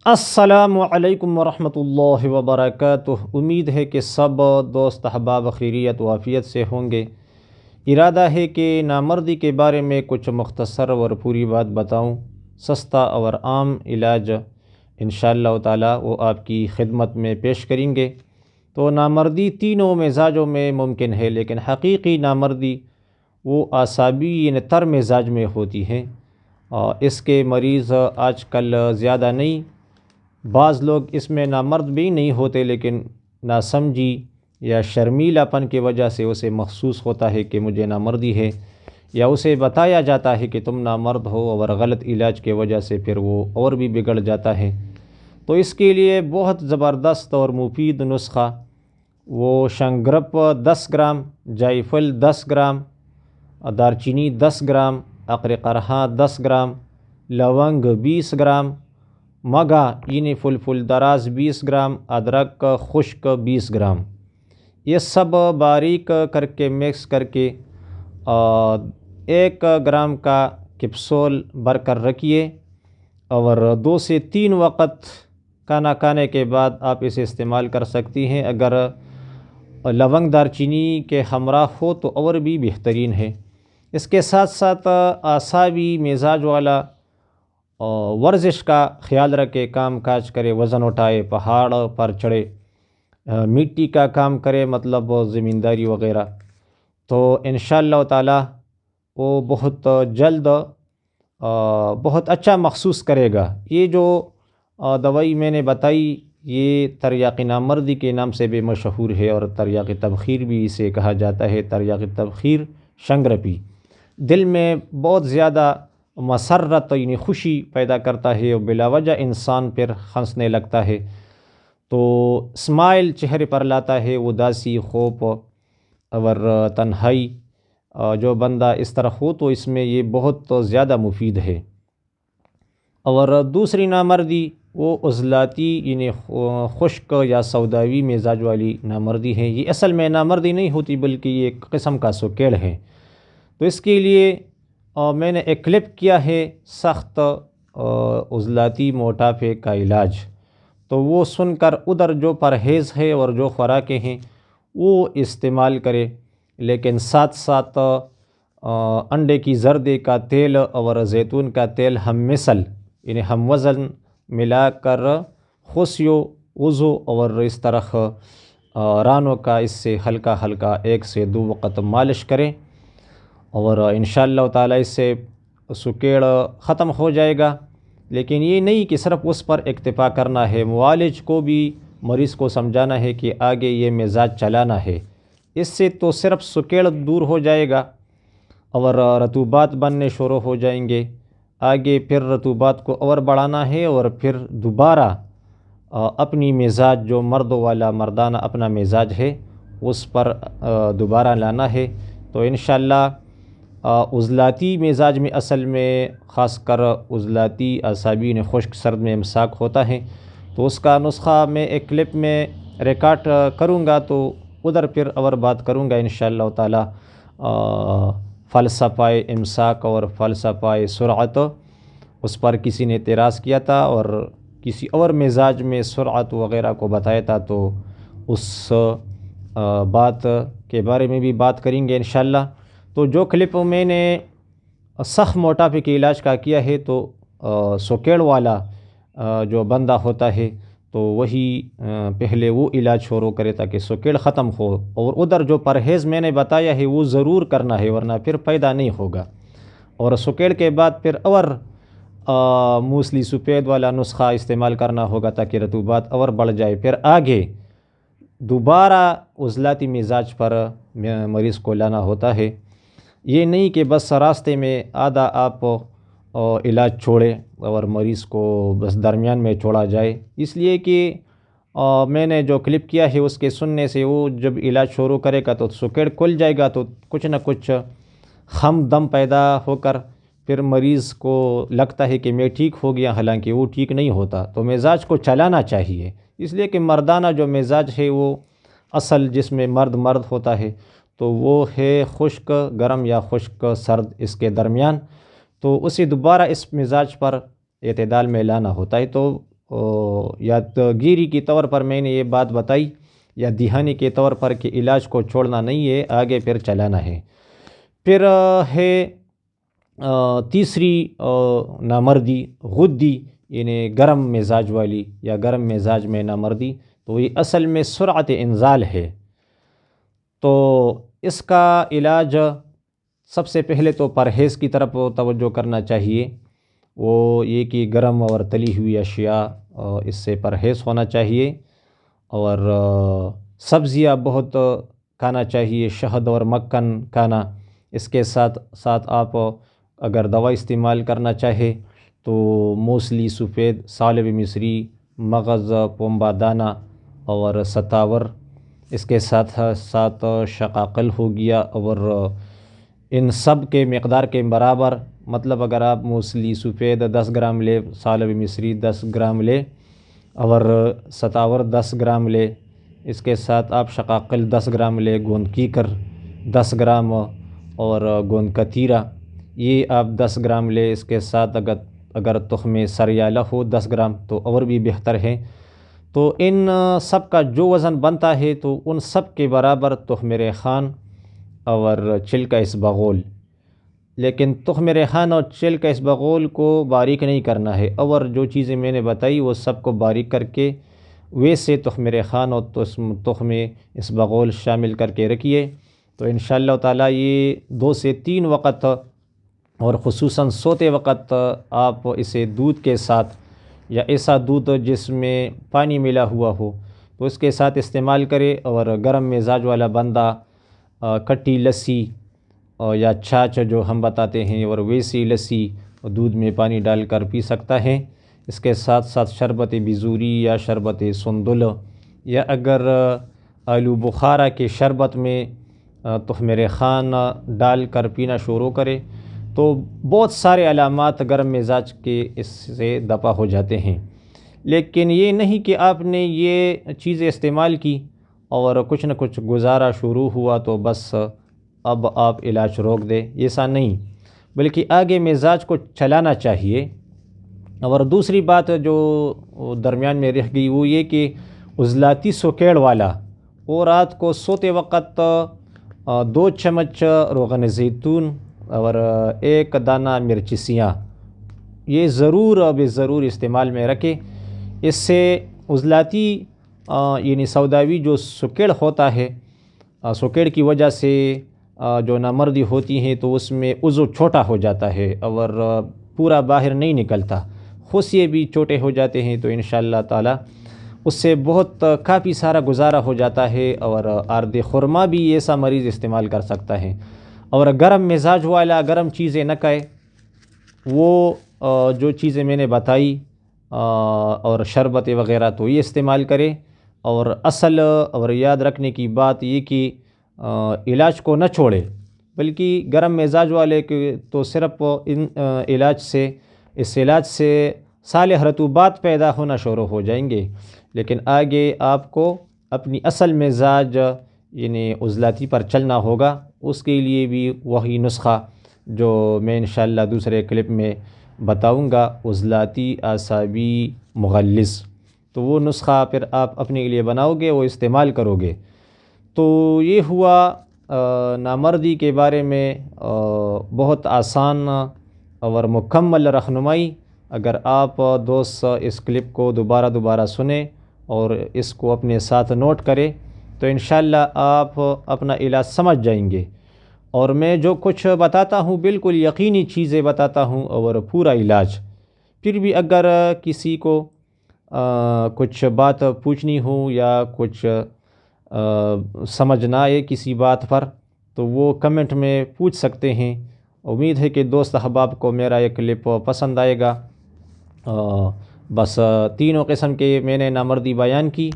السلام علیکم ورحمۃ اللہ وبرکاتہ۔ امید ہے کہ سب دوست احباب خیریت و عافیت سے ہوں گے۔ ارادہ ہے کہ نامردی کے بارے میں کچھ مختصر اور پوری بات بتاؤں، سستا اور عام علاج انشاءاللہ تعالی وہ آپ کی خدمت میں پیش کریں گے۔ تو نامردی تینوں مزاجوں میں ممکن ہے، لیکن حقیقی نامردی وہ اعصابی یعنی تر مزاج میں ہوتی ہے۔ اس کے مریض آج کل زیادہ نہیں، بعض لوگ اس میں نامرد بھی نہیں ہوتے، لیکن ناسمجھی یا شرمیلا پن کی وجہ سے اسے محسوس ہوتا ہے کہ مجھے نامردی ہے، یا اسے بتایا جاتا ہے کہ تم نامرد ہو، اور غلط علاج کی وجہ سے پھر وہ اور بھی بگڑ جاتا ہے۔ تو اس کے لیے بہت زبردست اور مفید نسخہ وہ شنگرپ 10 گرام، جائی فل 10 گرام، دارچینی 10 گرام، عقر قرہا 10 گرام، لونگ 20 گرام، مگا یعنی فلفل دراز 20 گرام، ادرک خشک 20 گرام، یہ سب باریک کر کے مکس کر کے 1 گرام کا کیپسول بھر کر رکھیے، اور 2 سے 3 وقت کھانا کھانے کے بعد آپ اسے استعمال کر سکتی ہیں۔ اگر لونگ دارچینی کے ہمراہ ہو تو اور بھی بہترین ہے۔ اس کے ساتھ ساتھ اعصابی مزاج والا ورزش کا خیال رکھے، کام کاج کرے، وزن اٹھائے، پہاڑ پر چڑھے، مٹی کا کام کرے، مطلب زمینداری وغیرہ، تو انشاءاللہ تعالی وہ بہت جلد بہت اچھا محسوس کرے گا۔ یہ جو دوائی میں نے بتائی یہ تریاق نامردی کے نام سے بھی مشہور ہے، اور تریاق تبخیر بھی اسے کہا جاتا ہے۔ تریاق تبخیر شنگرپی دل میں بہت زیادہ مسرت یعنی خوشی پیدا کرتا ہے، اور بلا وجہ انسان پھر ہنسنے لگتا ہے، تو اسمائل چہرے پر لاتا ہے۔ اداسی، خوف اور تنہائی جو بندہ اس طرح ہو تو اس میں یہ بہت زیادہ مفید ہے۔ اور دوسری نامردی وہ عضلاتی یعنی خشک یا سوداوی مزاج والی نامردی ہے۔ یہ اصل میں نامردی نہیں ہوتی، بلکہ یہ ایک قسم کا سکیڑ ہے۔ تو اس کے لیے میں نے ایک کلپ کیا ہے سخت عضلاتی موٹاپے کا علاج، تو وہ سن کر ادھر جو پرہیز ہے اور جو خوراکیں ہیں وہ استعمال کرے، لیکن ساتھ ساتھ انڈے کی زردے کا تیل اور زیتون کا تیل ہم مثل یعنی ہم وزن ملا کر خشیو وضو اور اس طرح رانوں کا اس سے ہلکا ہلکا 1 سے 2 وقت مالش کریں، اور انشاءاللہ تعالی اس سے سکیڑ ختم ہو جائے گا۔ لیکن یہ نہیں کہ صرف اس پر اکتفا کرنا ہے، معالج کو بھی مریض کو سمجھانا ہے کہ آگے یہ مزاج چلانا ہے۔ اس سے تو صرف سکیڑ دور ہو جائے گا، اور رطوبات بننے شروع ہو جائیں گے۔ آگے پھر رطوبات کو اور بڑھانا ہے، اور پھر دوبارہ اپنی مزاج جو مرد والا مردانہ اپنا مزاج ہے اس پر دوبارہ لانا ہے۔ تو انشاءاللہ عضلاتی مزاج میں اصل میں خاص کر عضلاتی اعصابی نے خشک سرد میں امساک ہوتا ہے، تو اس کا نسخہ میں ایک کلپ میں ریکارڈ کروں گا، تو ادھر پھر اور بات کروں گا انشاءاللہ تعالی۔ فلسفہ امساک اور فلسفہ سرعت، اس پر کسی نے اعتراض کیا تھا اور کسی اور مزاج میں سرعت وغیرہ کو بتایا تھا، تو اس بات کے بارے میں بھی بات کریں گے انشاءاللہ۔ تو جو کلپ میں نے سخت موٹاپے کے علاج کا کیا ہے، تو سکیڑ والا جو بندہ ہوتا ہے تو وہی پہلے وہ علاج شروع کرے تاکہ سکیڑ ختم ہو، اور ادھر جو پرہیز میں نے بتایا ہے وہ ضرور کرنا ہے، ورنہ پھر پیدا نہیں ہوگا۔ اور سکیڑ کے بعد پھر اور موسلی سفید والا نسخہ استعمال کرنا ہوگا تاکہ رطوبات اور بڑھ جائے، پھر آگے دوبارہ عضلاتی مزاج پر مریض کو لانا ہوتا ہے۔ یہ نہیں کہ بس راستے میں آدھا آپ علاج چھوڑے اور مریض کو بس درمیان میں چھوڑا جائے، اس لیے کہ میں نے جو کلپ کیا ہے اس کے سننے سے وہ جب علاج شروع کرے گا تو سکیڑ کھل جائے گا، تو کچھ نہ کچھ ہم دم پیدا ہو کر پھر مریض کو لگتا ہے کہ میں ٹھیک ہو گیا، حالانکہ وہ ٹھیک نہیں ہوتا۔ تو مزاج کو چلانا چاہیے، اس لیے کہ مردانہ جو مزاج ہے وہ اصل جس میں مرد ہوتا ہے تو وہ ہے خشک گرم یا خشک سرد اس کے درمیان، تو اسے دوبارہ اس مزاج پر اعتدال میں لانا ہوتا ہے۔ تو یادگیری کے طور پر میں نے یہ بات بتائی یا دہانی کے طور پر کہ علاج کو چھوڑنا نہیں ہے، آگے پھر چلانا ہے۔ پھر ہے تیسری نامردی غدی، یعنی گرم مزاج والی یا گرم مزاج میں نامردی، تو یہ اصل میں سرعت انزال ہے۔ تو اس کا علاج سب سے پہلے تو پرہیز کی طرف توجہ کرنا چاہیے، وہ یہ کہ گرم اور تلی ہوئی اشیاء اس سے پرہیز ہونا چاہیے، اور سبزیاں بہت کھانا چاہیے، شہد اور مکھن کھانا۔ اس کے ساتھ ساتھ آپ اگر دوا استعمال کرنا چاہے تو موسلی سفید، سالب مصری، مغز، پومبا دانہ اور ستاور، اس کے ساتھ ساتھ شقاقل ہو گیا، اور ان سب کے مقدار کے برابر، مطلب اگر آپ موسلی سفید 10 گرام لے، سالب مصری 10 گرام لے اور ستاور 10 گرام لے، اس کے ساتھ آپ شقاقل 10 گرام لے، گوند کیکر 10 گرام اور گوند کتیرہ یہ آپ 10 گرام لے، اس کے ساتھ اگر تخم سریالہ ہو 10 گرام تو اور بھی بہتر ہے۔ تو ان سب کا جو وزن بنتا ہے تو ان سب کے برابر تخم ریحان اور چھلکا اسبغول، لیکن تخم ریحان اور چھلکا اسبغول کو باریک نہیں کرنا ہے، اور جو چیزیں میں نے بتائی وہ سب کو باریک کر کے ویسے تخم ریحان اور تخم اسبغول شامل کر کے رکھیے، تو انشاءاللہ تعالیٰ یہ 2 سے 3 وقت، اور خصوصاً سوتے وقت آپ اسے دودھ کے ساتھ یا ایسا دودھ جس میں پانی ملا ہوا ہو تو اس کے ساتھ استعمال کرے، اور گرم مزاج والا بندہ کٹی لسی یا چھاچھ جو ہم بتاتے ہیں، اور ویسی لسی دودھ میں پانی ڈال کر پی سکتا ہے۔ اس کے ساتھ ساتھ شربت بیزوری یا شربت سندل، یا اگر آلو بخارا کے شربت میں تخم ریحان ڈال کر پینا شروع کرے تو بہت سارے علامات گرم مزاج کے اس سے دفع ہو جاتے ہیں۔ لیکن یہ نہیں کہ آپ نے یہ چیزیں استعمال کی اور کچھ نہ کچھ گزارا شروع ہوا تو بس اب آپ علاج روک دیں، ایسا نہیں، بلکہ آگے مزاج کو چلانا چاہیے۔ اور دوسری بات جو درمیان میں رہ گئی وہ یہ کہ عضلاتی سکیڑ والا، اور رات کو سوتے وقت 2 چمچ روغن زیتون اور 1 دانہ مرچ سیاہ یہ ضرور استعمال میں رکھے۔ اس سے عضلاتی یعنی سوداوی جو سکیڑ ہوتا ہے، سکیڑ کی وجہ سے جو نامردی ہوتی ہیں تو اس میں عضو چھوٹا ہو جاتا ہے اور پورا باہر نہیں نکلتا، خوشیے بھی چھوٹے ہو جاتے ہیں، تو انشاءاللہ تعالی اس سے بہت کافی سارا گزارا ہو جاتا ہے۔ اور آرد خرما بھی ایسا مریض استعمال کر سکتا ہے۔ اور گرم مزاج والا گرم چیزیں نہ کھائے، وہ جو چیزیں میں نے بتائی اور شربت وغیرہ تو یہ استعمال کرے۔ اور اصل اور یاد رکھنے کی بات یہ کہ علاج کو نہ چھوڑے، بلکہ گرم مزاج والے کے تو صرف اس علاج سے صالح رطوبات پیدا ہونا شروع ہو جائیں گے، لیکن آگے آپ کو اپنی اصل مزاج یعنی عضلاتی پر چلنا ہوگا۔ اس کے لیے بھی وہی نسخہ جو میں انشاءاللہ دوسرے کلپ میں بتاؤں گا، عضلاتی اعصابی مغلظ، تو وہ نسخہ پھر آپ اپنے لیے بناؤ گے، وہ استعمال کرو گے۔ تو یہ ہوا نامردی کے بارے میں بہت آسان اور مکمل رہنمائی۔ اگر آپ دوست اس کلپ کو دوبارہ سنیں اور اس کو اپنے ساتھ نوٹ کریں تو انشاءاللہ آپ اپنا علاج سمجھ جائیں گے۔ اور میں جو کچھ بتاتا ہوں بالکل یقینی چیزیں بتاتا ہوں اور پورا علاج۔ پھر بھی اگر کسی کو کچھ بات پوچھنی ہو یا کچھ سمجھ نہ آئے کسی بات پر تو وہ کمنٹ میں پوچھ سکتے ہیں۔ امید ہے کہ دوست احباب کو میرا یہ کلپ پسند آئے گا۔ بس تینوں قسم کے میں نے نامردی بیان کی۔